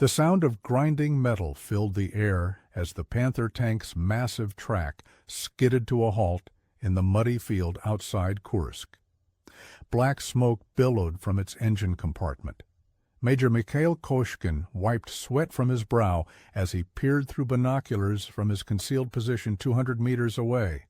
The sound of grinding metal filled the air as the Panther tank's massive track skidded to a halt in the muddy field outside Kursk. Black smoke billowed from its engine compartment. Major Mikhail Koshkin wiped sweat from his brow as he peered through binoculars from his concealed position 200 meters away.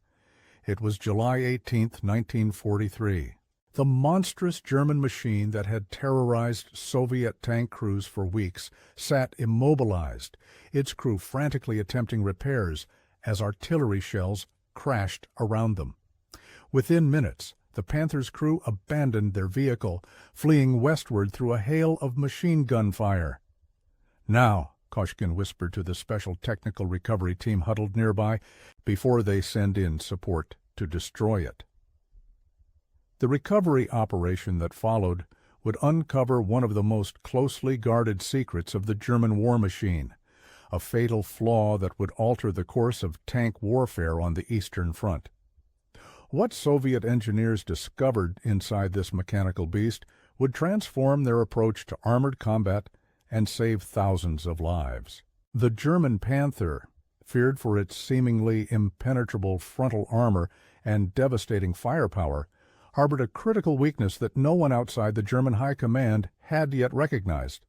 It was July 18, 1943. The monstrous German machine that had terrorized Soviet tank crews for weeks sat immobilized, its crew frantically attempting repairs as artillery shells crashed around them. Within minutes, the Panther's crew abandoned their vehicle, fleeing westward through a hail of machine gun fire. "Now," Koshkin whispered to the special technical recovery team huddled nearby, "before they send in support to destroy it." The recovery operation that followed would uncover one of the most closely guarded secrets of the German war machine, a fatal flaw that would alter the course of tank warfare on the Eastern Front. What Soviet engineers discovered inside this mechanical beast would transform their approach to armored combat and save thousands of lives. The German Panther, feared for its seemingly impenetrable frontal armor and devastating firepower, harbored a critical weakness that no one outside the German High Command had yet recognized.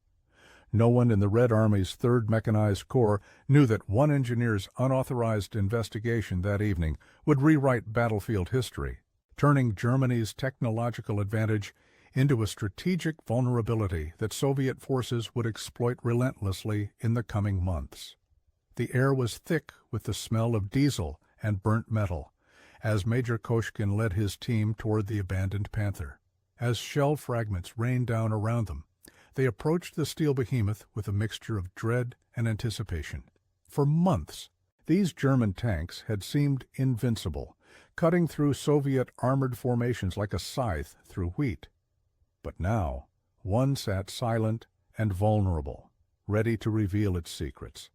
No one in the Red Army's 3rd Mechanized Corps knew that one engineer's unauthorized investigation that evening would rewrite battlefield history, turning Germany's technological advantage into a strategic vulnerability that Soviet forces would exploit relentlessly in the coming months. The air was thick with the smell of diesel and burnt metal as Major Koshkin led his team toward the abandoned Panther. As shell fragments rained down around them, they approached the steel behemoth with a mixture of dread and anticipation. For months, these German tanks had seemed invincible, cutting through Soviet armored formations like a scythe through wheat. But now, one sat silent and vulnerable, ready to reveal its secrets.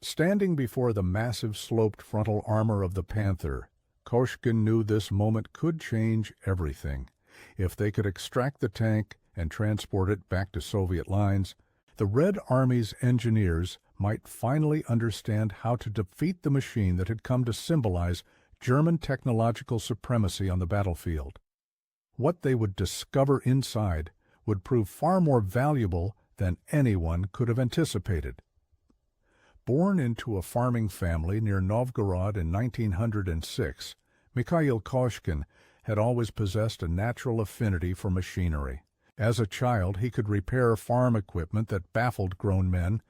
Standing before the massive sloped frontal armor of the Panther, Koshkin knew this moment could change everything. If they could extract the tank and transport it back to Soviet lines, the Red Army's engineers might finally understand how to defeat the machine that had come to symbolize German technological supremacy on the battlefield. What they would discover inside would prove far more valuable than anyone could have anticipated. Born into a farming family near Novgorod in 1906, Mikhail Koshkin had always possessed a natural affinity for machinery. As a child, he could repair farm equipment that baffled grown men.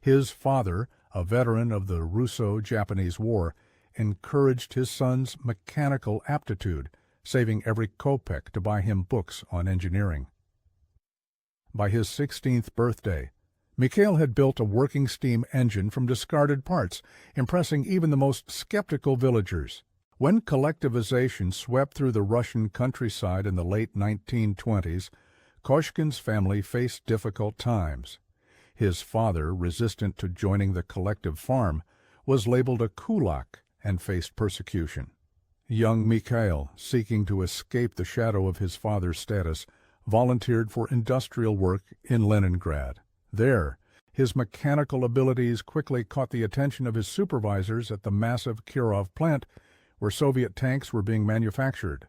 His father, a veteran of the Russo-Japanese War, encouraged his son's mechanical aptitude, saving every kopeck to buy him books on engineering. By his 16th birthday, Mikhail had built a working steam engine from discarded parts, impressing even the most skeptical villagers. When collectivization swept through the Russian countryside in the late 1920s, Koshkin's family faced difficult times. His father, resistant to joining the collective farm, was labeled a kulak and faced persecution. Young Mikhail, seeking to escape the shadow of his father's status, volunteered for industrial work in Leningrad. There, his mechanical abilities quickly caught the attention of his supervisors at the massive Kirov plant where Soviet tanks were being manufactured.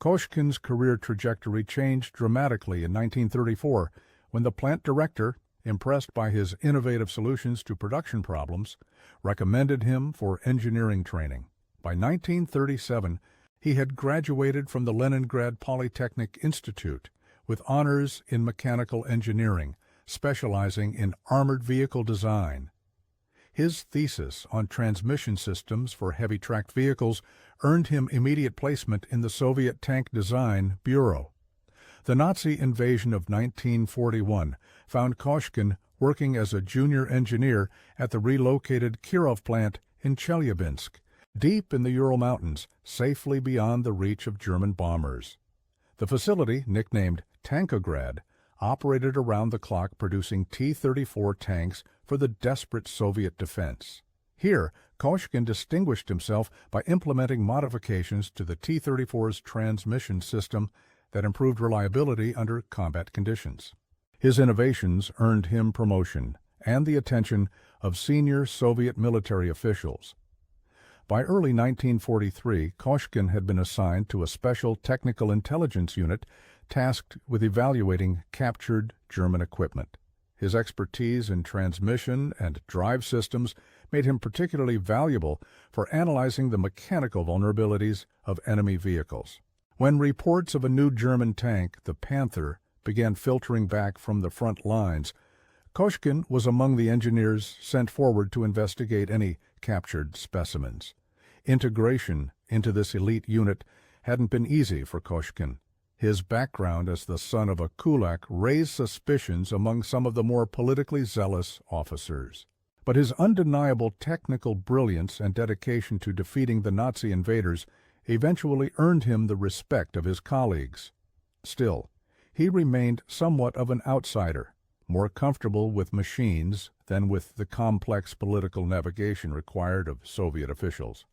Koshkin's career trajectory changed dramatically in 1934 when the plant director, impressed by his innovative solutions to production problems, recommended him for engineering training. By 1937, he had graduated from the Leningrad Polytechnic Institute with honors in mechanical engineering, specializing in armored vehicle design. His thesis on transmission systems for heavy-tracked vehicles earned him immediate placement in the Soviet Tank Design Bureau. The Nazi invasion of 1941 found Koshkin working as a junior engineer at the relocated Kirov plant in Chelyabinsk, deep in the Ural Mountains, safely beyond the reach of German bombers. The facility, nicknamed Tankograd, operated around the clock producing T-34 tanks for the desperate Soviet defense. Here, Koshkin distinguished himself by implementing modifications to the T-34's transmission system that improved reliability under combat conditions. His innovations earned him promotion and the attention of senior Soviet military officials. By early 1943, Koshkin had been assigned to a special technical intelligence unit tasked with evaluating captured German equipment. His expertise in transmission and drive systems made him particularly valuable for analyzing the mechanical vulnerabilities of enemy vehicles. When reports of a new German tank, the Panther, began filtering back from the front lines, Koshkin was among the engineers sent forward to investigate any captured specimens. Integration into this elite unit hadn't been easy for Koshkin. His background as the son of a kulak raised suspicions among some of the more politically zealous officers. But his undeniable technical brilliance and dedication to defeating the Nazi invaders eventually earned him the respect of his colleagues. Still, he remained somewhat of an outsider, more comfortable with machines than with the complex political navigation required of Soviet officials.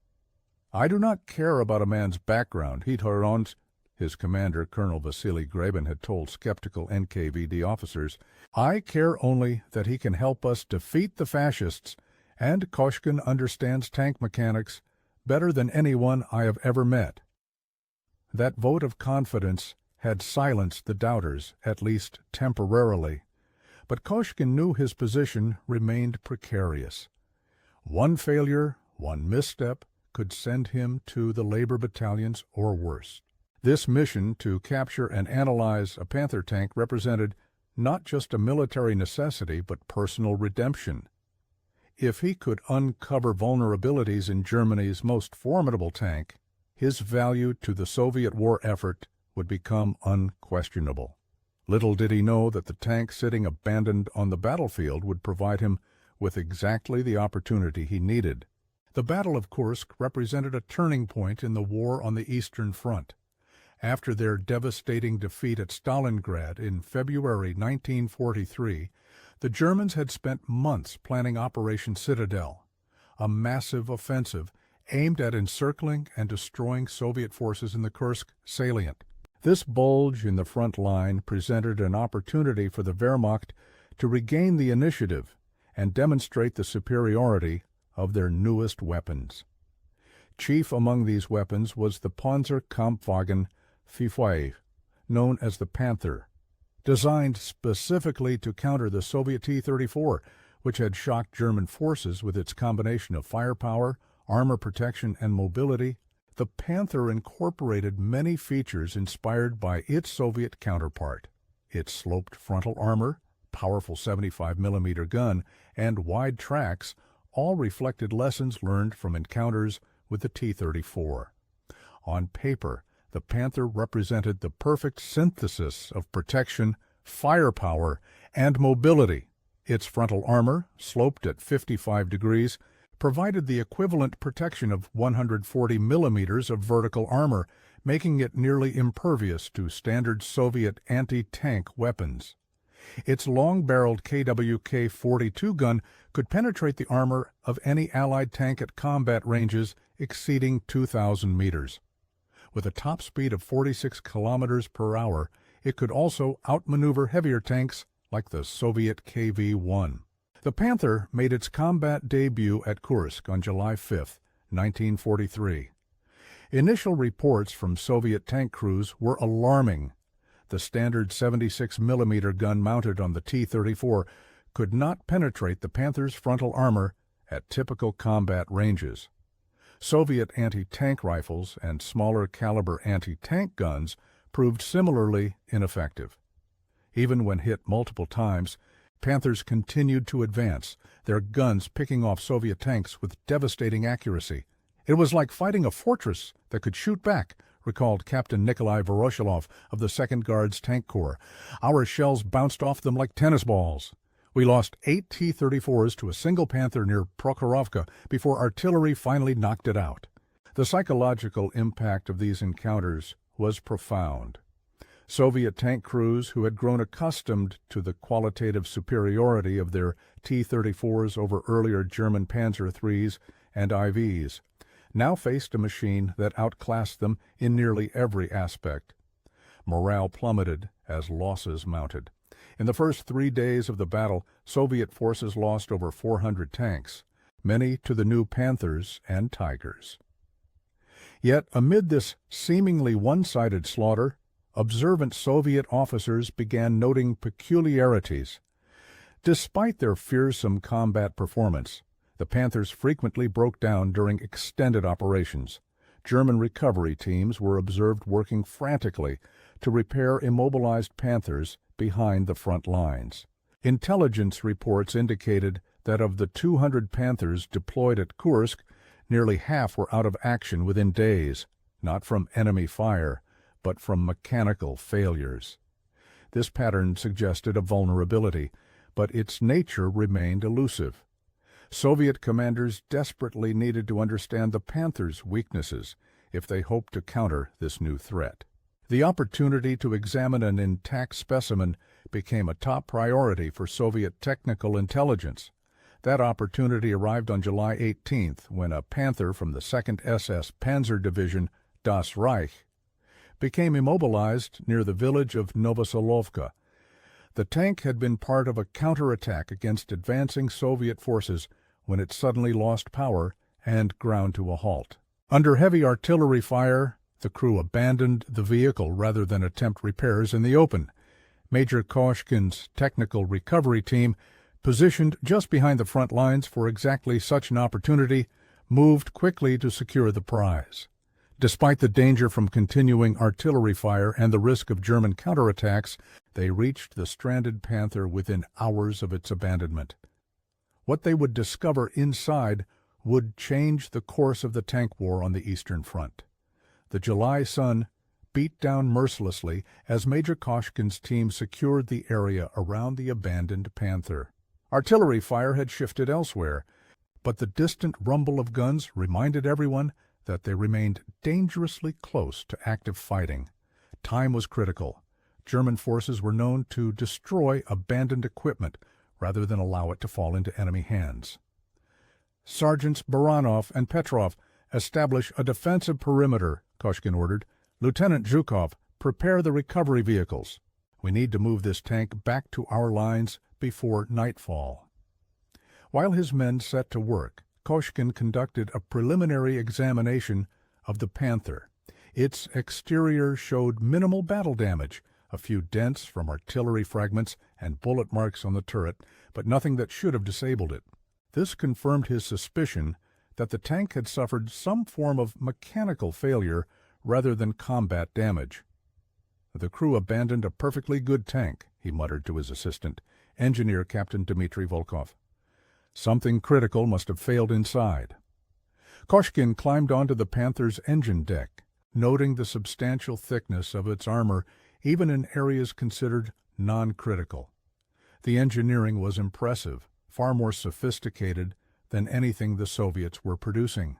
"I do not care about a man's background," his commander, Colonel Vasily Graban, had told skeptical NKVD officers. "I care only that he can help us defeat the fascists, and Koshkin understands tank mechanics better than anyone I have ever met." That vote of confidence had silenced the doubters, at least temporarily. But Koshkin knew his position remained precarious. One failure, one misstep, could send him to the labor battalions or worse. This mission to capture and analyze a Panther tank represented not just a military necessity but personal redemption. If he could uncover vulnerabilities in Germany's most formidable tank, his value to the Soviet war effort would become unquestionable. Little did he know that the tank sitting abandoned on the battlefield would provide him with exactly the opportunity he needed. The Battle of Kursk represented a turning point in the war on the Eastern Front. After their devastating defeat at Stalingrad in February 1943, the Germans had spent months planning Operation Citadel, a massive offensive aimed at encircling and destroying Soviet forces in the Kursk salient. This bulge in the front line presented an opportunity for the Wehrmacht to regain the initiative and demonstrate the superiority of their newest weapons. Chief among these weapons was the Panzerkampfwagen flaw, known as the Panther, designed specifically to counter the Soviet T-34, which had shocked German forces with its combination of firepower, armor protection, and mobility. The Panther incorporated many features inspired by its Soviet counterpart. Its sloped frontal armor, powerful 75mm gun, and wide tracks all reflected lessons learned from encounters with the T-34. On paper, the Panther represented the perfect synthesis of protection, firepower, and mobility. Its frontal armor, sloped at 55 degrees, provided the equivalent protection of 140 millimeters of vertical armor, making it nearly impervious to standard Soviet anti-tank weapons. Its long-barreled KWK-42 gun could penetrate the armor of any Allied tank at combat ranges exceeding 2,000 meters. With a top speed of 46 kilometers per hour, it could also outmaneuver heavier tanks like the Soviet KV-1. The Panther made its combat debut at Kursk on July 5, 1943. Initial reports from Soviet tank crews were alarming. The standard 76mm gun mounted on the T-34 could not penetrate the Panther's frontal armor at typical combat ranges. Soviet anti-tank rifles and smaller caliber anti-tank guns proved similarly ineffective. Even when hit multiple times, Panthers continued to advance, their guns picking off Soviet tanks with devastating accuracy. It was like fighting a fortress that could shoot back, recalled Captain Nikolai Voroshilov of the 2nd Guards Tank Corps. Our shells bounced off them like tennis balls. We lost 8 T-34s to a single Panther near Prokhorovka before artillery finally knocked it out. The psychological impact of these encounters was profound. Soviet tank crews who had grown accustomed to the qualitative superiority of their T-34s over earlier German Panzer IIIs and IVs now faced a machine that outclassed them in nearly every aspect. Morale plummeted as losses mounted. In the first 3 days of the battle, Soviet forces lost over 400 tanks, many to the new Panthers and Tigers. Yet, amid this seemingly one-sided slaughter, observant Soviet officers began noting peculiarities. Despite their fearsome combat performance, the Panthers frequently broke down during extended operations. German recovery teams were observed working frantically to repair immobilized Panthers behind the front lines. Intelligence reports indicated that of the 200 Panthers deployed at Kursk, nearly half were out of action within days, not from enemy fire, but from mechanical failures. This pattern suggested a vulnerability, but its nature remained elusive. Soviet commanders desperately needed to understand the Panthers' weaknesses if they hoped to counter this new threat. The opportunity to examine an intact specimen became a top priority for Soviet technical intelligence. That opportunity arrived on July 18th when a Panther from the 2nd SS Panzer Division, Das Reich, became immobilized near the village of Novosolovka. The tank had been part of a counterattack against advancing Soviet forces when it suddenly lost power and ground to a halt. Under heavy artillery fire, the crew abandoned the vehicle rather than attempt repairs in the open. Major Koshkin's technical recovery team, positioned just behind the front lines for exactly such an opportunity, moved quickly to secure the prize. Despite the danger from continuing artillery fire and the risk of German counterattacks, they reached the stranded Panther within hours of its abandonment. What they would discover inside would change the course of the tank war on the Eastern Front. The July sun beat down mercilessly as Major Koshkin's team secured the area around the abandoned Panther. Artillery fire had shifted elsewhere, but the distant rumble of guns reminded everyone that they remained dangerously close to active fighting. Time was critical. German forces were known to destroy abandoned equipment rather than allow it to fall into enemy hands. Sergeants Baranov and Petrov, establish a defensive perimeter, Koshkin ordered. Lieutenant Zhukov, prepare the recovery vehicles. We need to move this tank back to our lines before nightfall. While his men set to work, Koshkin conducted a preliminary examination of the Panther. Its exterior showed minimal battle damage, a few dents from artillery fragments and bullet marks on the turret, but nothing that should have disabled it. This confirmed his suspicion that the tank had suffered some form of mechanical failure rather than combat damage. The crew abandoned a perfectly good tank, he muttered to his assistant, engineer Captain Dmitry Volkov. Something critical must have failed inside. Koshkin climbed onto the Panther's engine deck, noting the substantial thickness of its armor even in areas considered non-critical. The engineering was impressive, far more sophisticated than anything the Soviets were producing.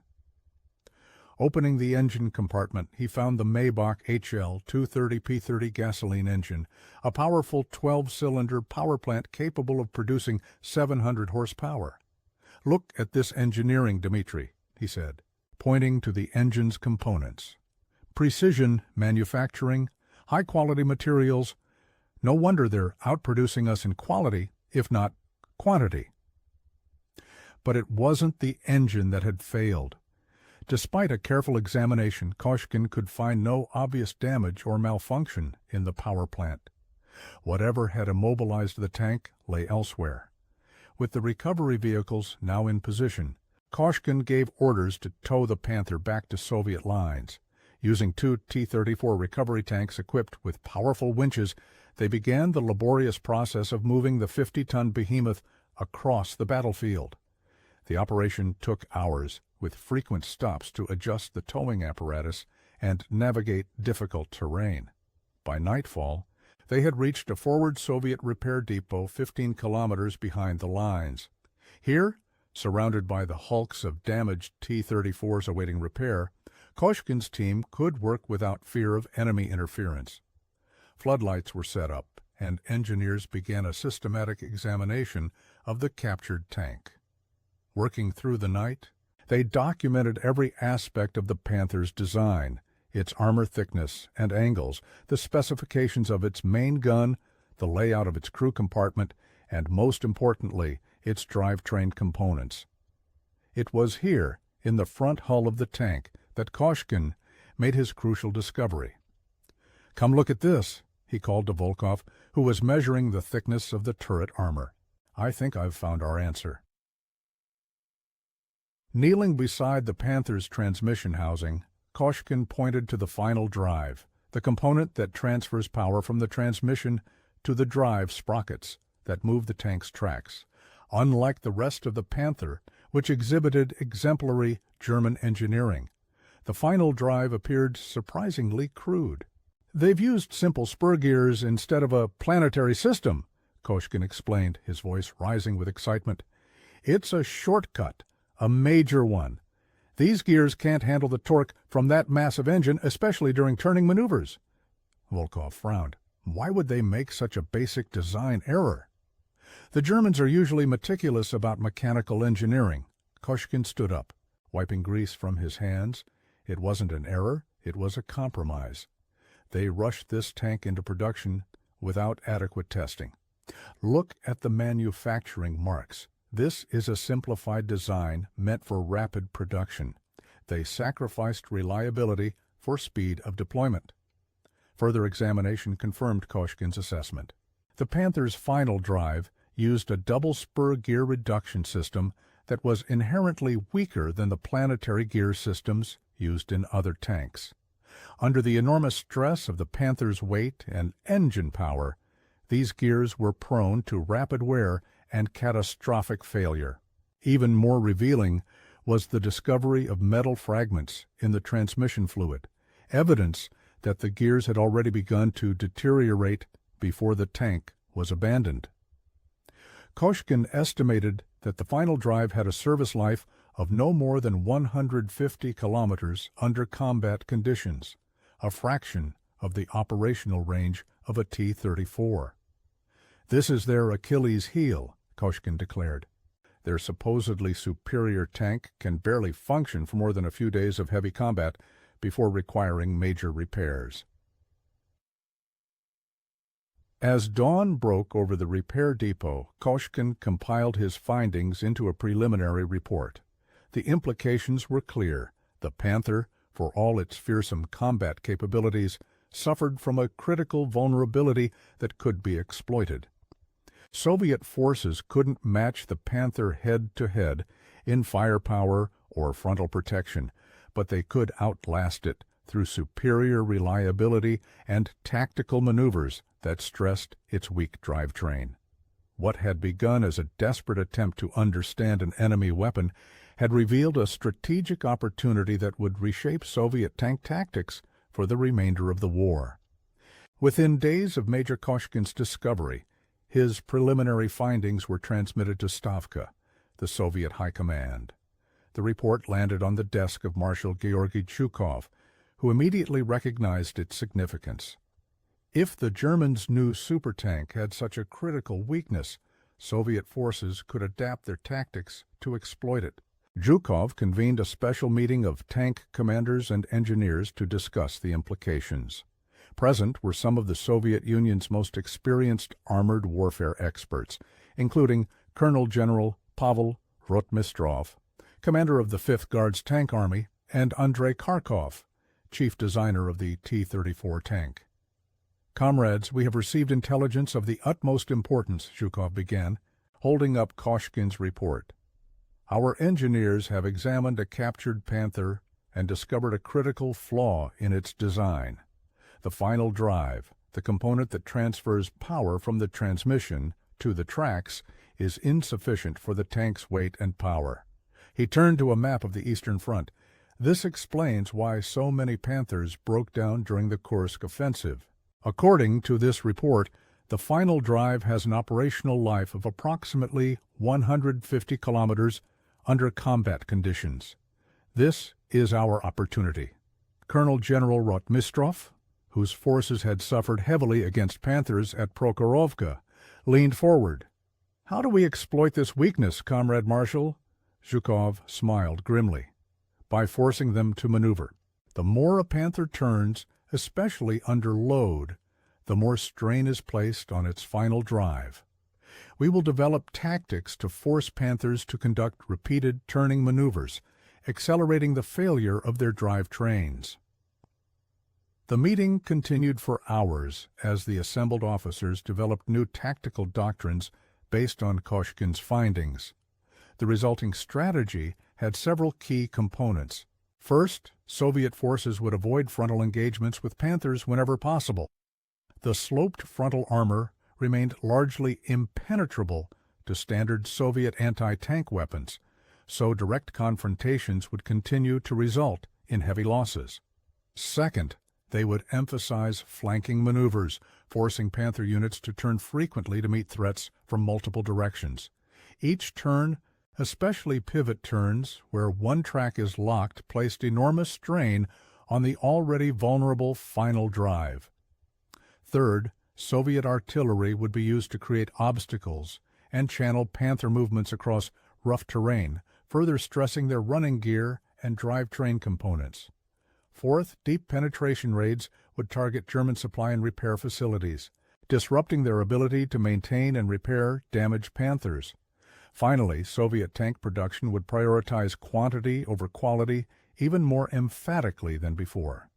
Opening the engine compartment, he found the Maybach HL 230P30 gasoline engine, a powerful 12-cylinder power plant capable of producing 700 horsepower. "Look at this engineering, Dmitri," he said, pointing to the engine's components. "Precision manufacturing, high-quality materials. No wonder they're outproducing us in quality, if not quantity." But it wasn't the engine that had failed. Despite a careful examination, Koshkin could find no obvious damage or malfunction in the power plant. Whatever had immobilized the tank lay elsewhere. With the recovery vehicles now in position, Koshkin gave orders to tow the Panther back to Soviet lines. Using 2 T-34 recovery tanks equipped with powerful winches, they began the laborious process of moving the 50-ton behemoth across the battlefield. The operation took hours, with frequent stops to adjust the towing apparatus and navigate difficult terrain. By nightfall, they had reached a forward Soviet repair depot 15 kilometers behind the lines. Here, surrounded by the hulks of damaged T-34s awaiting repair, Koshkin's team could work without fear of enemy interference. Floodlights were set up, and engineers began a systematic examination of the captured tank. Working through the night, they documented every aspect of the Panther's design, its armor thickness and angles, the specifications of its main gun, the layout of its crew compartment, and most importantly, its drivetrain components. It was here, in the front hull of the tank, that Koshkin made his crucial discovery. "Come look at this," he called to Volkov, who was measuring the thickness of the turret armor. "I think I've found our answer." Kneeling beside the Panther's transmission housing, Koshkin pointed to the final drive, the component that transfers power from the transmission to the drive sprockets that move the tank's tracks. Unlike the rest of the Panther, which exhibited exemplary German engineering, the final drive appeared surprisingly crude. "They've used simple spur gears instead of a planetary system," Koshkin explained, his voice rising with excitement. "It's a shortcut, a major one. These gears can't handle the torque from that massive engine, especially during turning maneuvers." Volkov frowned. Why would they make such a basic design error? The Germans are usually meticulous about mechanical engineering. Koshkin stood up, wiping grease from his hands. It wasn't an error, it was a compromise. They rushed this tank into production without adequate testing. Look at the manufacturing marks. This is a simplified design meant for rapid production. They sacrificed reliability for speed of deployment. Further examination confirmed Koshkin's assessment. The Panther's final drive used a double spur gear reduction system that was inherently weaker than the planetary gear systems used in other tanks. Under the enormous stress of the Panther's weight and engine power, these gears were prone to rapid wear and catastrophic failure. Even more revealing was the discovery of metal fragments in the transmission fluid, evidence that the gears had already begun to deteriorate before the tank was abandoned. Koshkin estimated that the final drive had a service life of no more than 150 kilometers under combat conditions, a fraction of the operational range of a T-34. "This is their Achilles heel," Koshkin declared. "Their supposedly superior tank can barely function for more than a few days of heavy combat before requiring major repairs." As dawn broke over the repair depot, Koshkin compiled his findings into a preliminary report. The implications were clear. The Panther, for all its fearsome combat capabilities, suffered from a critical vulnerability that could be exploited. Soviet forces couldn't match the Panther head-to-head in firepower or frontal protection, but they could outlast it through superior reliability and tactical maneuvers that stressed its weak drivetrain. What had begun as a desperate attempt to understand an enemy weapon had revealed a strategic opportunity that would reshape Soviet tank tactics for the remainder of the war. Within days of Major Koshkin's discovery, his preliminary findings were transmitted to Stavka, the Soviet High Command. The report landed on the desk of Marshal Georgy Zhukov, who immediately recognized its significance. If the Germans' new supertank had such a critical weakness, Soviet forces could adapt their tactics to exploit it. Zhukov convened a special meeting of tank commanders and engineers to discuss the implications. Present were some of the Soviet Union's most experienced armored warfare experts, including Colonel General Pavel Rotmistrov, commander of the 5th Guards Tank Army, and Andrei Kharkov, chief designer of the T-34 tank. "Comrades, we have received intelligence of the utmost importance," Zhukov began, holding up Koshkin's report. "Our engineers have examined a captured Panther and discovered a critical flaw in its design. The final drive, the component that transfers power from the transmission to the tracks, is insufficient for the tank's weight and power." He turned to a map of the Eastern Front. "This explains why so many Panthers broke down during the Kursk offensive. According to this report, the final drive has an operational life of approximately 150 kilometers under combat conditions. This is our opportunity." Colonel General Rotmistrov, whose forces had suffered heavily against Panthers at Prokhorovka, leaned forward. "How do we exploit this weakness, Comrade Marshal?" Zhukov smiled grimly. "By forcing them to maneuver. The more a Panther turns, especially under load, the more strain is placed on its final drive. We will develop tactics to force Panthers to conduct repeated turning maneuvers, accelerating the failure of their drive trains. The meeting continued for hours as the assembled officers developed new tactical doctrines based on Koshkin's findings. The resulting strategy had several key components. First, Soviet forces would avoid frontal engagements with Panthers whenever possible. The sloped frontal armor remained largely impenetrable to standard Soviet anti-tank weapons, so direct confrontations would continue to result in heavy losses. Second, they would emphasize flanking maneuvers, forcing Panther units to turn frequently to meet threats from multiple directions. Each turn, especially pivot turns where one track is locked, placed enormous strain on the already vulnerable final drive. Third, Soviet artillery would be used to create obstacles and channel Panther movements across rough terrain, further stressing their running gear and drivetrain components. Fourth, deep penetration raids would target German supply and repair facilities, disrupting their ability to maintain and repair damaged Panthers. Finally, Soviet tank production would prioritize quantity over quality even more emphatically than before.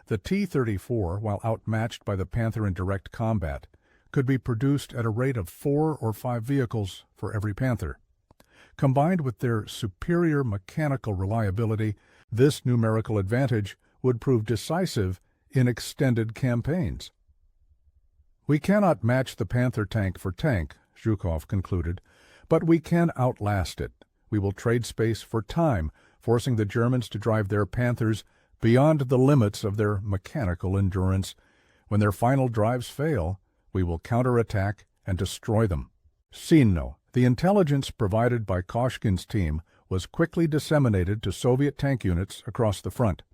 The T-34, while outmatched by the Panther in direct combat, could be produced at a rate of 4 or 5 vehicles for every Panther. Combined with their superior mechanical reliability, this numerical advantage would prove decisive in extended campaigns. "We cannot match the Panther tank for tank," Zhukov concluded, "but we can outlast it. We will trade space for time, forcing the Germans to drive their Panthers beyond the limits of their mechanical endurance. When their final drives fail, we will counterattack and destroy them." Sinno, the intelligence provided by Koshkin's team, was quickly disseminated to Soviet tank units across the front.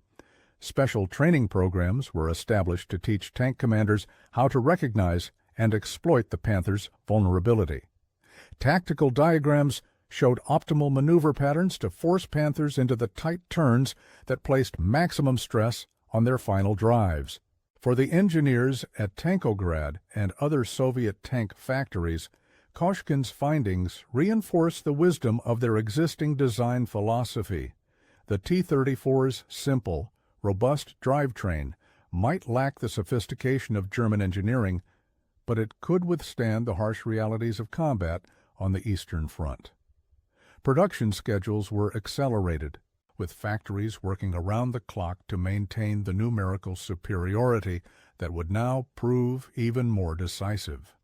Special training programs were established to teach tank commanders how to recognize and exploit the Panther's vulnerability. Tactical diagrams showed optimal maneuver patterns to force Panthers into the tight turns that placed maximum stress on their final drives. For the engineers at Tankograd and other Soviet tank factories, Koshkin's findings reinforced the wisdom of their existing design philosophy. The T-34's simple, robust drivetrain might lack the sophistication of German engineering, but it could withstand the harsh realities of combat on the Eastern Front. Production schedules were accelerated, with factories working around the clock to maintain the numerical superiority that would now prove even more decisive.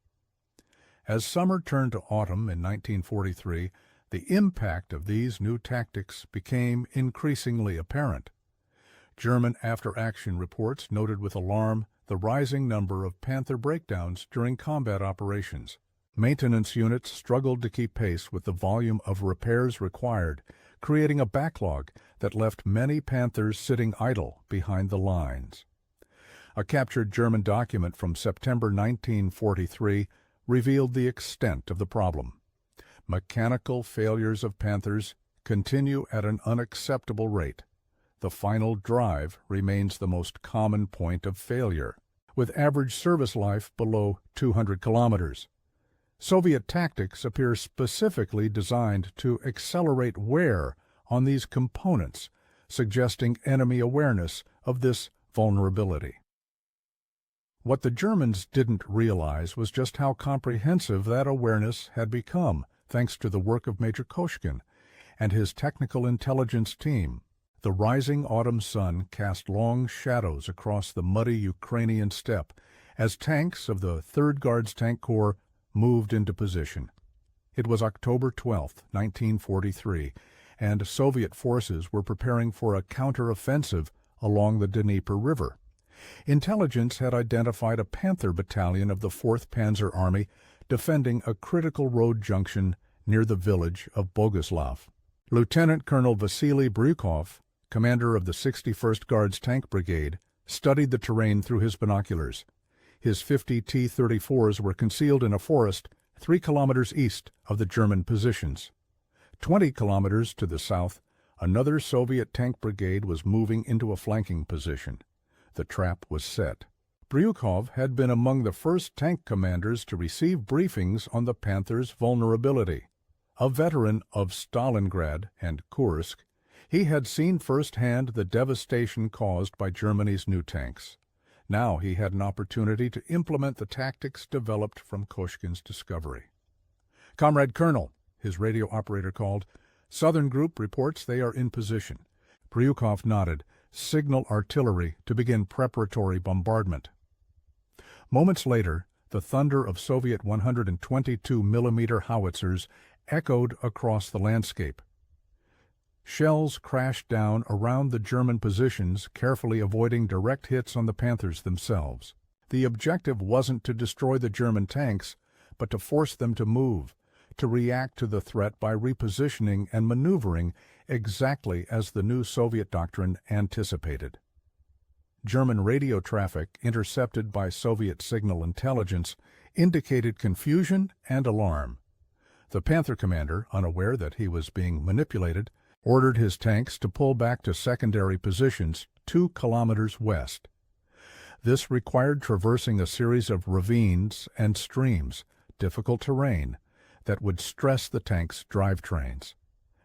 As summer turned to autumn in 1943, the impact of these new tactics became increasingly apparent. German after-action reports noted with alarm the rising number of Panther breakdowns during combat operations. Maintenance units struggled to keep pace with the volume of repairs required, creating a backlog that left many Panthers sitting idle behind the lines. A captured German document from September 1943 revealed the extent of the problem. Mechanical failures of Panthers continue at an unacceptable rate. The final drive remains the most common point of failure, with average service life below 200 kilometers. Soviet tactics appear specifically designed to accelerate wear on these components, suggesting enemy awareness of this vulnerability. What the Germans didn't realize was just how comprehensive that awareness had become, thanks to the work of Major Koshkin and his technical intelligence team. The rising autumn sun cast long shadows across the muddy Ukrainian steppe as tanks of the 3rd Guards Tank Corps moved into position. It was October 12, 1943, and Soviet forces were preparing for a counter-offensive along the Dnieper River. Intelligence had identified a Panther battalion of the 4th Panzer Army defending a critical road junction near the village of Boguslav. Lieutenant Colonel Vasily Bryukov, commander of the 61st Guards Tank Brigade, studied the terrain through his binoculars. His 50 T-34s were concealed in a forest 3 kilometers east of the German positions. 20 kilometers to the south, another Soviet tank brigade was moving into a flanking position. The trap was set. Bryukov had been among the first tank commanders to receive briefings on the Panther's vulnerability. A veteran of Stalingrad and Kursk, he had seen firsthand the devastation caused by Germany's new tanks. Now he had an opportunity to implement the tactics developed from Koshkin's discovery. "Comrade Colonel," his radio operator called, "Southern Group reports they are in position." Bryukov nodded. "Signal artillery to begin preparatory bombardment." Moments later, the thunder of Soviet 122mm howitzers echoed across the landscape. Shells crashed down around the German positions, carefully avoiding direct hits on the Panthers themselves. The objective wasn't to destroy the German tanks, but to force them to move, to react to the threat by repositioning and maneuvering exactly as the new Soviet doctrine anticipated. German radio traffic, intercepted by Soviet signal intelligence, indicated confusion and alarm. The Panther commander, unaware that he was being manipulated, ordered his tanks to pull back to secondary positions 2 kilometers west. This required traversing a series of ravines and streams, difficult terrain, that would stress the tank's drivetrains.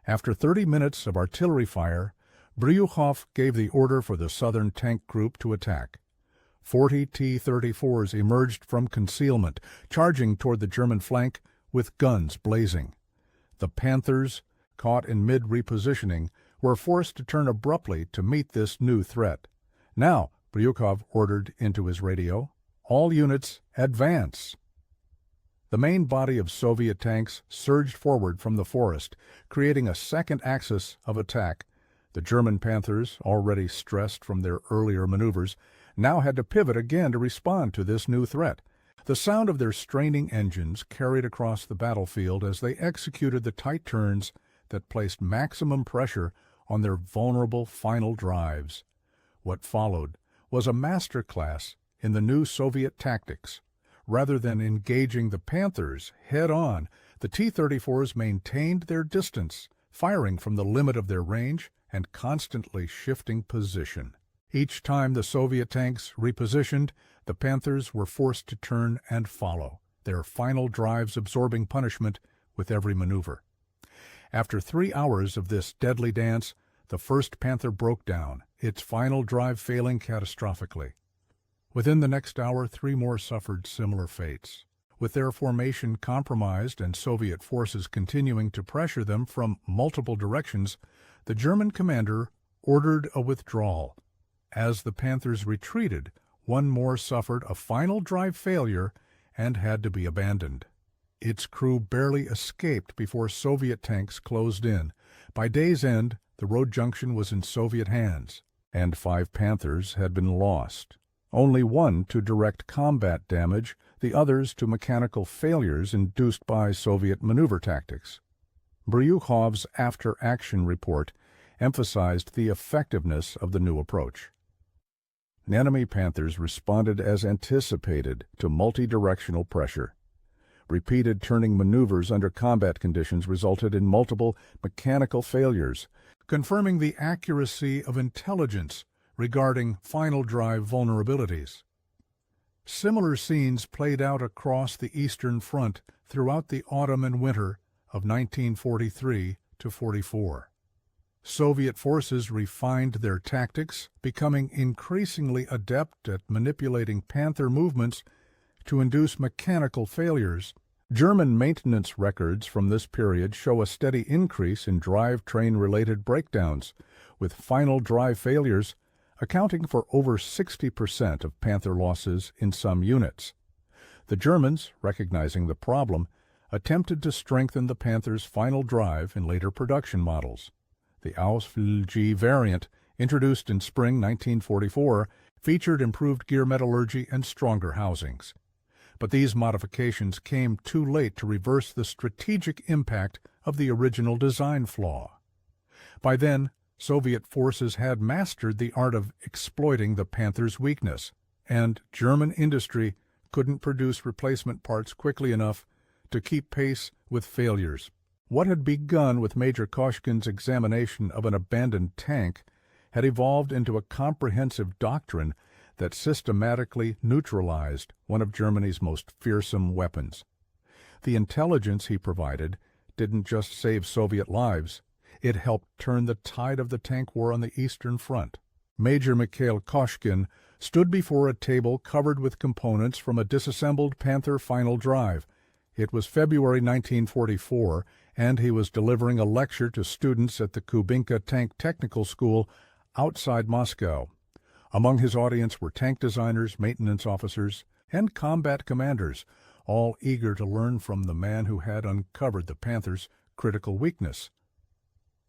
After 30 minutes of artillery fire, Bryukov gave the order for the Southern Tank Group to attack. 40 T-34s emerged from concealment, charging toward the German flank with guns blazing. The Panthers, caught in mid-repositioning, were forced to turn abruptly to meet this new threat. "Now," Bryukov ordered into his radio, "all units advance." The main body of Soviet tanks surged forward from the forest, creating a second axis of attack. The German Panthers, already stressed from their earlier maneuvers, now had to pivot again to respond to this new threat. The sound of their straining engines carried across the battlefield as they executed the tight turns that placed maximum pressure on their vulnerable final drives. What followed was a masterclass in the new Soviet tactics. Rather than engaging the Panthers head-on, the T-34s maintained their distance, firing from the limit of their range and constantly shifting position. Each time the Soviet tanks repositioned, the Panthers were forced to turn and follow, their final drives absorbing punishment with every maneuver. After 3 hours of this deadly dance, the first Panther broke down, its final drive failing catastrophically. Within the next hour, 3 more suffered similar fates. With their formation compromised and Soviet forces continuing to pressure them from multiple directions, the German commander ordered a withdrawal. As the Panthers retreated, 1 more suffered a final drive failure and had to be abandoned. Its crew barely escaped before Soviet tanks closed in. By day's end, the road junction was in Soviet hands, and 5 Panthers had been lost. Only 1 to direct combat damage, the others to mechanical failures induced by Soviet maneuver tactics. Bryukov's after-action report emphasized the effectiveness of the new approach. Enemy Panthers responded as anticipated to multi-directional pressure. Repeated turning maneuvers under combat conditions resulted in multiple mechanical failures, confirming the accuracy of intelligence regarding final drive vulnerabilities. Similar scenes played out across the Eastern Front throughout the autumn and winter of 1943 to 44. Soviet forces refined their tactics, becoming increasingly adept at manipulating Panther movements to induce mechanical failures. German maintenance records from this period show a steady increase in drivetrain-related breakdowns, with final drive failures accounting for over 60% of Panther losses in some units. The Germans, recognizing the problem, attempted to strengthen the Panther's final drive in later production models. The Ausflug variant, introduced in spring 1944, featured improved gear metallurgy and stronger housings. But these modifications came too late to reverse the strategic impact of the original design flaw. By then, Soviet forces had mastered the art of exploiting the Panther's weakness, and German industry couldn't produce replacement parts quickly enough to keep pace with failures. What had begun with Major Koshkin's examination of an abandoned tank had evolved into a comprehensive doctrine that systematically neutralized one of Germany's most fearsome weapons. The intelligence he provided didn't just save Soviet lives, it helped turn the tide of the tank war on the Eastern Front. Major Mikhail Koshkin stood before a table covered with components from a disassembled Panther final drive. It was February 1944, and he was delivering a lecture to students at the Kubinka Tank Technical School outside Moscow. Among his audience were tank designers, maintenance officers, and combat commanders, all eager to learn from the man who had uncovered the Panther's critical weakness.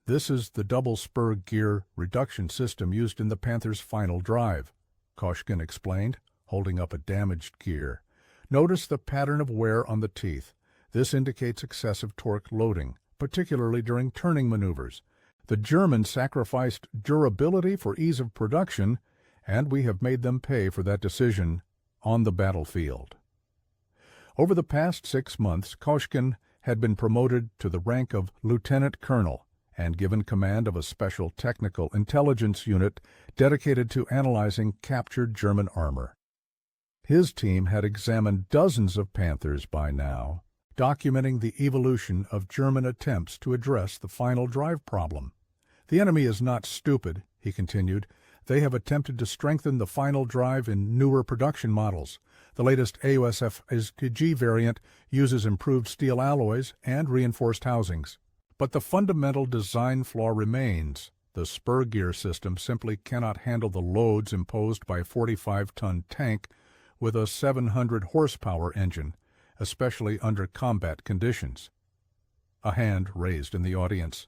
This is the double spur gear reduction system used in the Panther's final drive, Koshkin explained, holding up a damaged gear. Notice the pattern of wear on the teeth. This indicates excessive torque loading, particularly during turning maneuvers. The Germans sacrificed durability for ease of production, and we have made them pay for that decision on the battlefield. Over the past 6 months, Koshkin had been promoted to the rank of lieutenant colonel and given command of a special technical intelligence unit dedicated to analyzing captured German armor. His team had examined dozens of Panthers by now, documenting the evolution of German attempts to address the final drive problem. The enemy is not stupid, he continued. They have attempted to strengthen the final drive in newer production models. The latest AUSF SKG variant uses improved steel alloys and reinforced housings. But the fundamental design flaw remains. The spur gear system simply cannot handle the loads imposed by a 45-ton tank with a 700 horsepower engine, especially under combat conditions. A hand raised in the audience.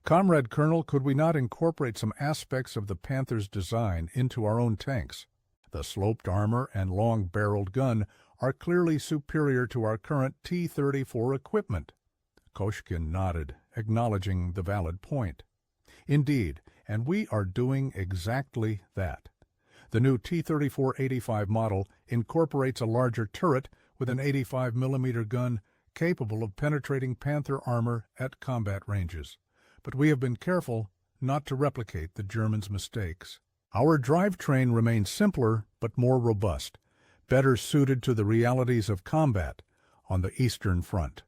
Comrade Colonel, could we not incorporate some aspects of the Panther's design into our own tanks? The sloped armor and long-barreled gun are clearly superior to our current T-34 equipment. Koshkin nodded, acknowledging the valid point. Indeed, and we are doing exactly that. The new T-34-85 model incorporates a larger turret with an 85mm gun capable of penetrating Panther armor at combat ranges. But we have been careful not to replicate the Germans' mistakes. Our drivetrain remains simpler but more robust, better suited to the realities of combat on the Eastern Front.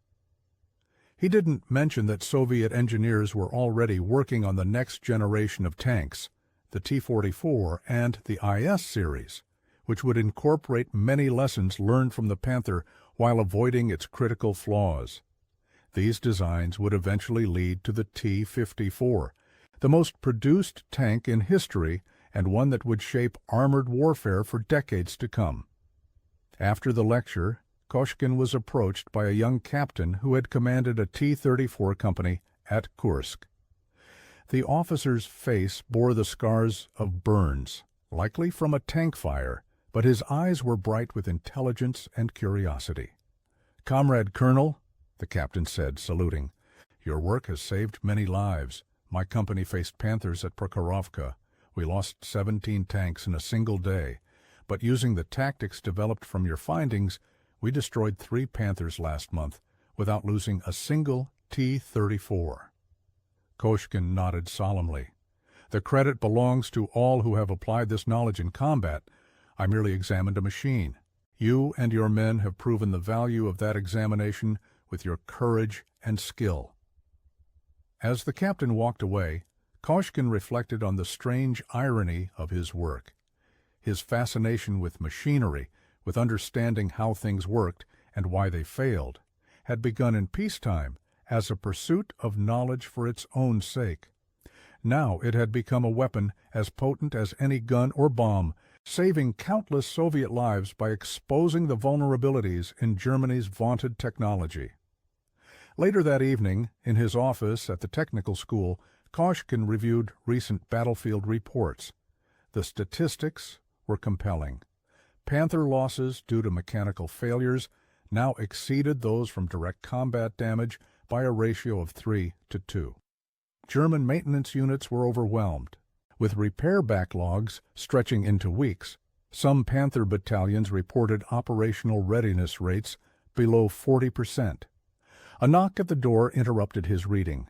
He didn't mention that Soviet engineers were already working on the next generation of tanks, the T-44 and the IS series, which would incorporate many lessons learned from the Panther while avoiding its critical flaws. These designs would eventually lead to the T-54, the most produced tank in history and one that would shape armored warfare for decades to come. After the lecture, Koshkin was approached by a young captain who had commanded a T-34 company at Kursk. The officer's face bore the scars of burns, likely from a tank fire, but his eyes were bright with intelligence and curiosity. "Comrade Colonel," the captain said, saluting, "your work has saved many lives. My company faced Panthers at Prokhorovka. We lost 17 tanks in a single day, but using the tactics developed from your findings, we destroyed 3 Panthers last month without losing a single T-34. Koshkin nodded solemnly. "The credit belongs to all who have applied this knowledge in combat. I merely examined a machine. You and your men have proven the value of that examination with your courage and skill." As the captain walked away, Koshkin reflected on the strange irony of his work. His fascination with machinery, with understanding how things worked and why they failed, had begun in peacetime as a pursuit of knowledge for its own sake. Now it had become a weapon as potent as any gun or bomb, saving countless Soviet lives by exposing the vulnerabilities in Germany's vaunted technology. Later that evening, in his office at the technical school, Koshkin reviewed recent battlefield reports. The statistics were compelling. Panther losses due to mechanical failures now exceeded those from direct combat damage by a ratio of 3 to 2. German maintenance units were overwhelmed. With repair backlogs stretching into weeks, some Panther battalions reported operational readiness rates below 40%. A knock at the door interrupted his reading.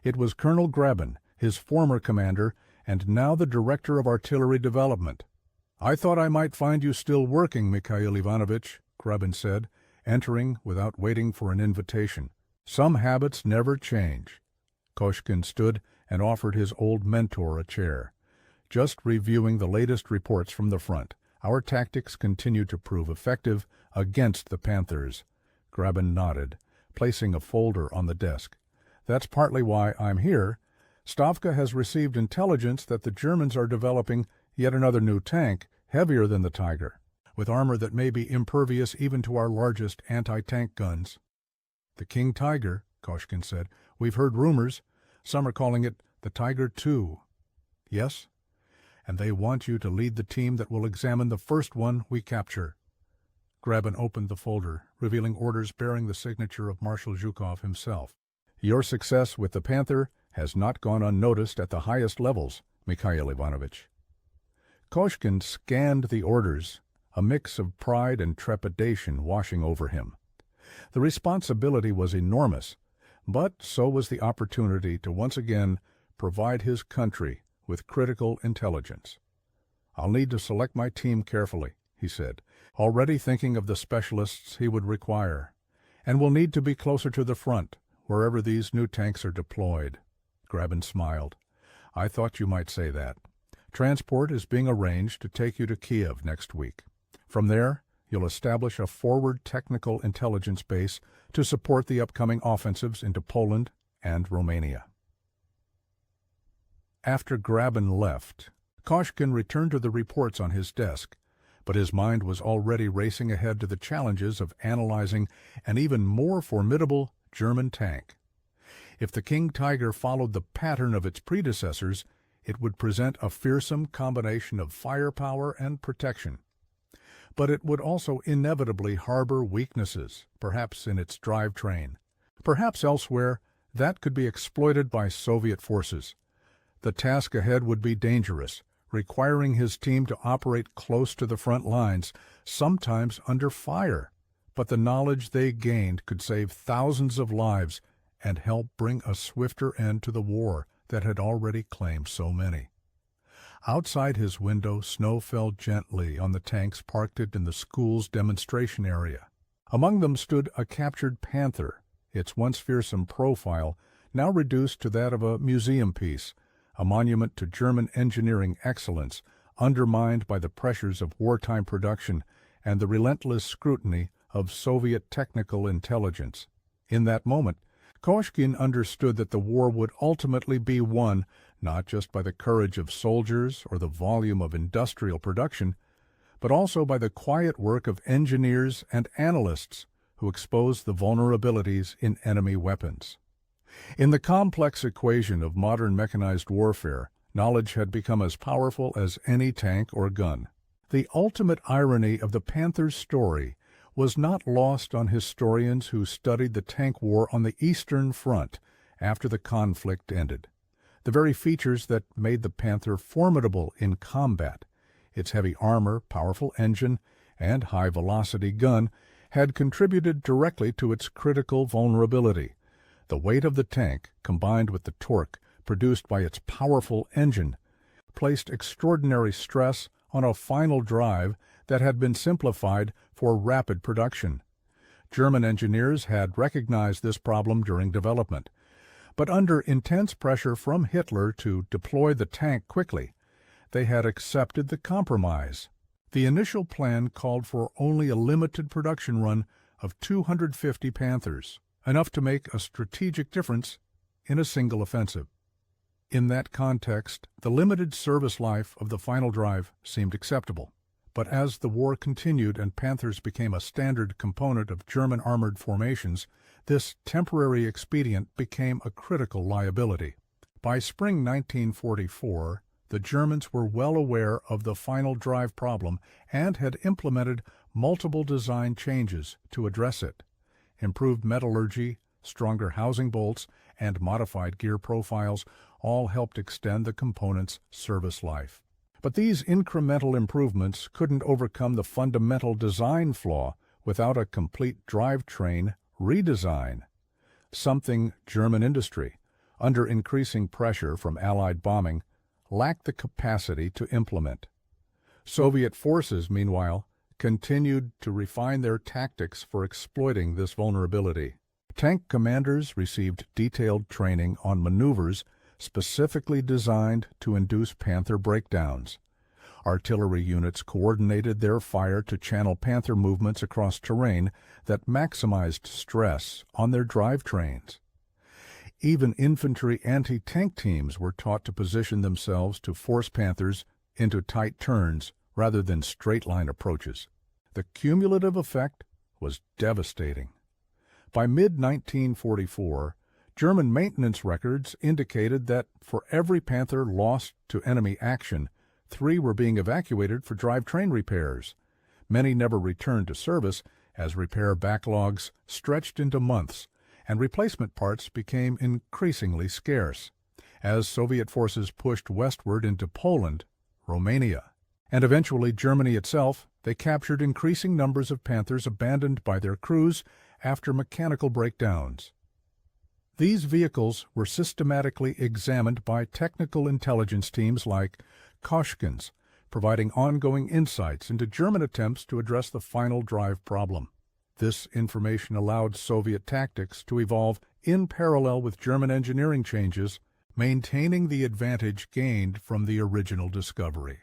It was Colonel Graben, his former commander, and now the Director of Artillery Development. "I thought I might find you still working, Mikhail Ivanovich," Grabin said, entering without waiting for an invitation. "Some habits never change." Koshkin stood and offered his old mentor a chair. "Just reviewing the latest reports from the front. Our tactics continue to prove effective against the Panthers." Grabin nodded, placing a folder on the desk. "That's partly why I'm here. Stavka has received intelligence that the Germans are developing yet another new tank, heavier than the Tiger, with armor that may be impervious even to our largest anti-tank guns." "The King Tiger," Koshkin said. "We've heard rumors. Some are calling it the Tiger II." "Yes? And they want you to lead the team that will examine the first one we capture." Grabin opened the folder, revealing orders bearing the signature of Marshal Zhukov himself. "Your success with the Panther has not gone unnoticed at the highest levels, Mikhail Ivanovich." Koshkin scanned the orders, a mix of pride and trepidation washing over him. The responsibility was enormous, but so was the opportunity to once again provide his country with critical intelligence. "I'll need to select my team carefully," he said, already thinking of the specialists he would require, "and will need to be closer to the front, wherever these new tanks are deployed." Grabin smiled. "I thought you might say that. Transport is being arranged to take you to Kiev next week. From there, you'll establish a forward technical intelligence base to support the upcoming offensives into Poland and Romania." After Grabin left, Koshkin returned to the reports on his desk, but his mind was already racing ahead to the challenges of analyzing an even more formidable German tank. If the King Tiger followed the pattern of its predecessors, it would present a fearsome combination of firepower and protection. But it would also inevitably harbor weaknesses, perhaps in its drivetrain, perhaps elsewhere that could be exploited by Soviet forces. The task ahead would be dangerous, requiring his team to operate close to the front lines, sometimes under fire. But the knowledge they gained could save thousands of lives and help bring a swifter end to the war that had already claimed so many. Outside his window, snow fell gently on the tanks parked in the school's demonstration area. Among them stood a captured Panther, its once fearsome profile now reduced to that of a museum piece, a monument to German engineering excellence, undermined by the pressures of wartime production and the relentless scrutiny of Soviet technical intelligence. In that moment, Koshkin understood that the war would ultimately be won not just by the courage of soldiers or the volume of industrial production, but also by the quiet work of engineers and analysts who exposed the vulnerabilities in enemy weapons. In the complex equation of modern mechanized warfare, knowledge had become as powerful as any tank or gun. The ultimate irony of the Panther's story was not lost on historians who studied the tank war on the Eastern Front after the conflict ended. The very features that made the Panther formidable in combat, its heavy armor, powerful engine, and high-velocity gun, had contributed directly to its critical vulnerability. The weight of the tank, combined with the torque produced by its powerful engine, placed extraordinary stress on a final drive that had been simplified for rapid production. German engineers had recognized this problem during development, but under intense pressure from Hitler to deploy the tank quickly, they had accepted the compromise. The initial plan called for only a limited production run of 250 Panthers, enough to make a strategic difference in a single offensive. In that context, the limited service life of the final drive seemed acceptable. But as the war continued and Panthers became a standard component of German armored formations, this temporary expedient became a critical liability. By spring 1944, the Germans were well aware of the final drive problem and had implemented multiple design changes to address it. Improved metallurgy, stronger housing bolts, and modified gear profiles all helped extend the component's service life. But these incremental improvements couldn't overcome the fundamental design flaw without a complete drivetrain redesign, something German industry, under increasing pressure from Allied bombing, lacked the capacity to implement. Soviet forces, meanwhile, continued to refine their tactics for exploiting this vulnerability. Tank commanders received detailed training on maneuvers specifically designed to induce Panther breakdowns. Artillery units coordinated their fire to channel Panther movements across terrain that maximized stress on their drivetrains. Even infantry anti-tank teams were taught to position themselves to force Panthers into tight turns rather than straight-line approaches. The cumulative effect was devastating. By mid-1944, German maintenance records indicated that for every Panther lost to enemy action, 3 were being evacuated for drivetrain repairs. Many never returned to service as repair backlogs stretched into months, and replacement parts became increasingly scarce. As Soviet forces pushed westward into Poland, Romania, and eventually Germany itself, they captured increasing numbers of Panthers abandoned by their crews after mechanical breakdowns. These vehicles were systematically examined by technical intelligence teams like Kursk's, providing ongoing insights into German attempts to address the final drive problem. This information allowed Soviet tactics to evolve in parallel with German engineering changes, maintaining the advantage gained from the original discovery.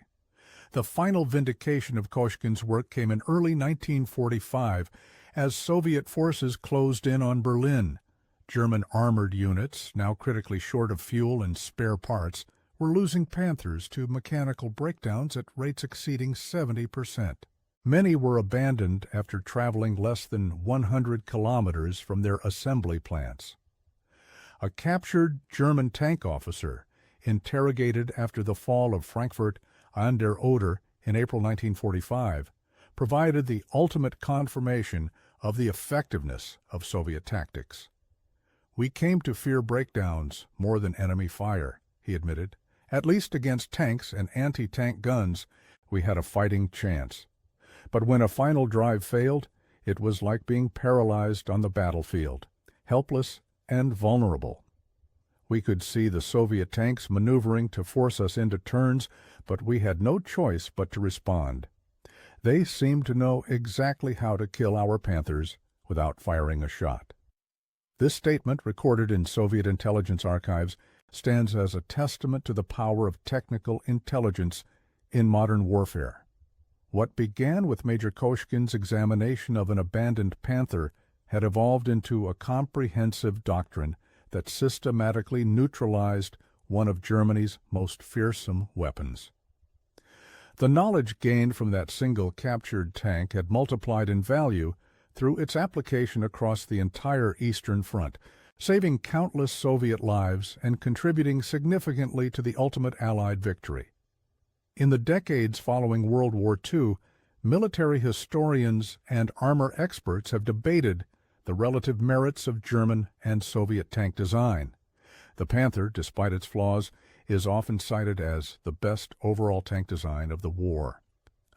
The final vindication of Kursk's work came in early 1945 as Soviet forces closed in on Berlin. German armored units, now critically short of fuel and spare parts, were losing Panthers to mechanical breakdowns at rates exceeding 70%. Many were abandoned after traveling less than 100 kilometers from their assembly plants. A captured German tank officer, interrogated after the fall of Frankfurt an der Oder in April 1945, provided the ultimate confirmation of the effectiveness of Soviet tactics. "We came to fear breakdowns more than enemy fire," he admitted. "At least against tanks and anti-tank guns, we had a fighting chance. But when a final drive failed, it was like being paralyzed on the battlefield, helpless and vulnerable. We could see the Soviet tanks maneuvering to force us into turns, but we had no choice but to respond. They seemed to know exactly how to kill our Panthers without firing a shot." This statement, recorded in Soviet intelligence archives, stands as a testament to the power of technical intelligence in modern warfare. What began with Major Kursk's examination of an abandoned Panther had evolved into a comprehensive doctrine that systematically neutralized one of Germany's most fearsome weapons. The knowledge gained from that single captured tank had multiplied in value through its application across the entire Eastern Front, saving countless Soviet lives and contributing significantly to the ultimate Allied victory. In the decades following World War II, military historians and armor experts have debated the relative merits of German and Soviet tank design. The Panther, despite its flaws, is often cited as the best overall tank design of the war,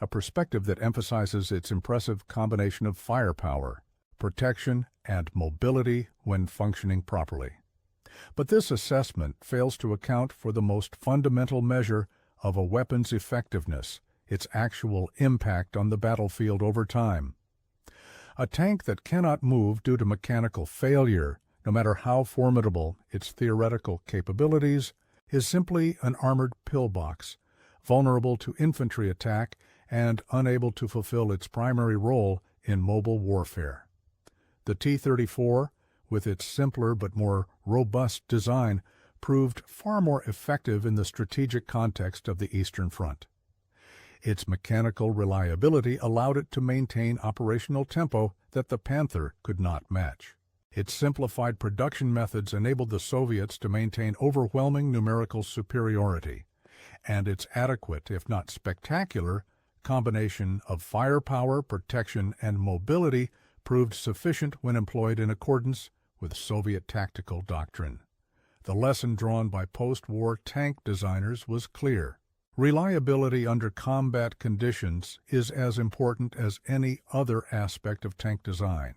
a perspective that emphasizes its impressive combination of firepower, protection, and mobility when functioning properly. But this assessment fails to account for the most fundamental measure of a weapon's effectiveness, its actual impact on the battlefield over time. A tank that cannot move due to mechanical failure, no matter how formidable its theoretical capabilities, is simply an armored pillbox, vulnerable to infantry attack and unable to fulfill its primary role in mobile warfare. The T-34, with its simpler but more robust design, proved far more effective in the strategic context of the Eastern Front. Its mechanical reliability allowed it to maintain operational tempo that the Panther could not match. Its simplified production methods enabled the Soviets to maintain overwhelming numerical superiority, and its adequate, if not spectacular, combination of firepower, protection, and mobility proved sufficient when employed in accordance with Soviet tactical doctrine. The lesson drawn by post-war tank designers was clear. Reliability under combat conditions is as important as any other aspect of tank design.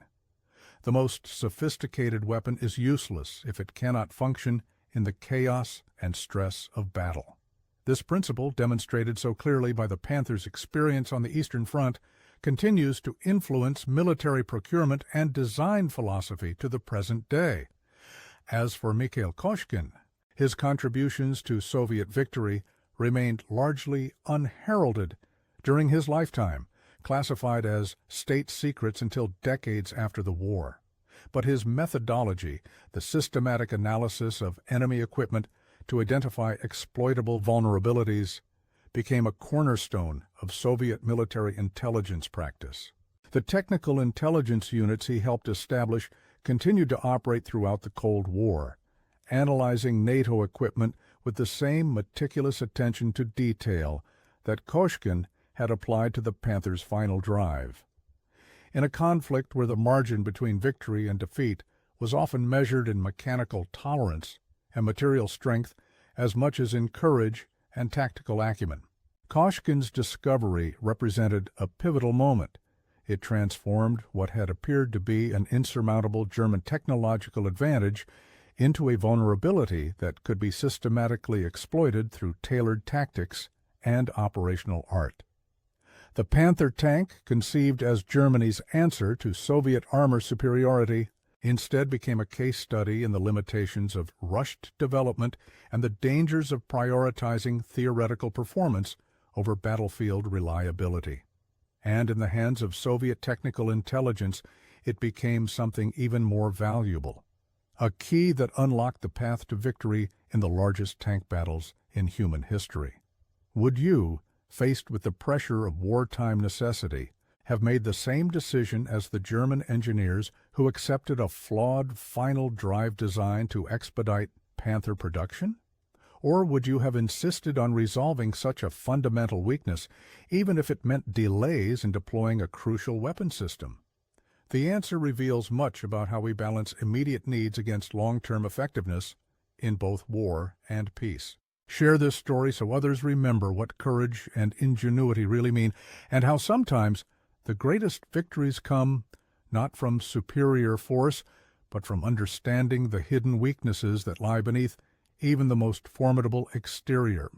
The most sophisticated weapon is useless if it cannot function in the chaos and stress of battle. This principle, demonstrated so clearly by the Panther's experience on the Eastern Front, continues to influence military procurement and design philosophy to the present day. As for Mikhail Koshkin, his contributions to Soviet victory remained largely unheralded during his lifetime, classified as state secrets until decades after the war. But his methodology, the systematic analysis of enemy equipment to identify exploitable vulnerabilities, became a cornerstone of Soviet military intelligence practice. The technical intelligence units he helped establish continued to operate throughout the Cold War, analyzing NATO equipment with the same meticulous attention to detail that Koshkin had applied to the Panther's final drive. In a conflict where the margin between victory and defeat was often measured in mechanical tolerance and material strength as much as in courage and tactical acumen, Koshkin's discovery represented a pivotal moment. It transformed what had appeared to be an insurmountable German technological advantage into a vulnerability that could be systematically exploited through tailored tactics and operational art. The Panther tank, conceived as Germany's answer to Soviet armor superiority, instead became a case study in the limitations of rushed development and the dangers of prioritizing theoretical performance over battlefield reliability. And in the hands of Soviet technical intelligence, it became something even more valuable, a key that unlocked the path to victory in the largest tank battles in human history. Would you, faced with the pressure of wartime necessity, have made the same decision as the German engineers who accepted a flawed final drive design to expedite Panther production? Or would you have insisted on resolving such a fundamental weakness, even if it meant delays in deploying a crucial weapon system? The answer reveals much about how we balance immediate needs against long-term effectiveness in both war and peace. Share this story so others remember what courage and ingenuity really mean, and how sometimes the greatest victories come not from superior force, but from understanding the hidden weaknesses that lie beneath even the most formidable exterior.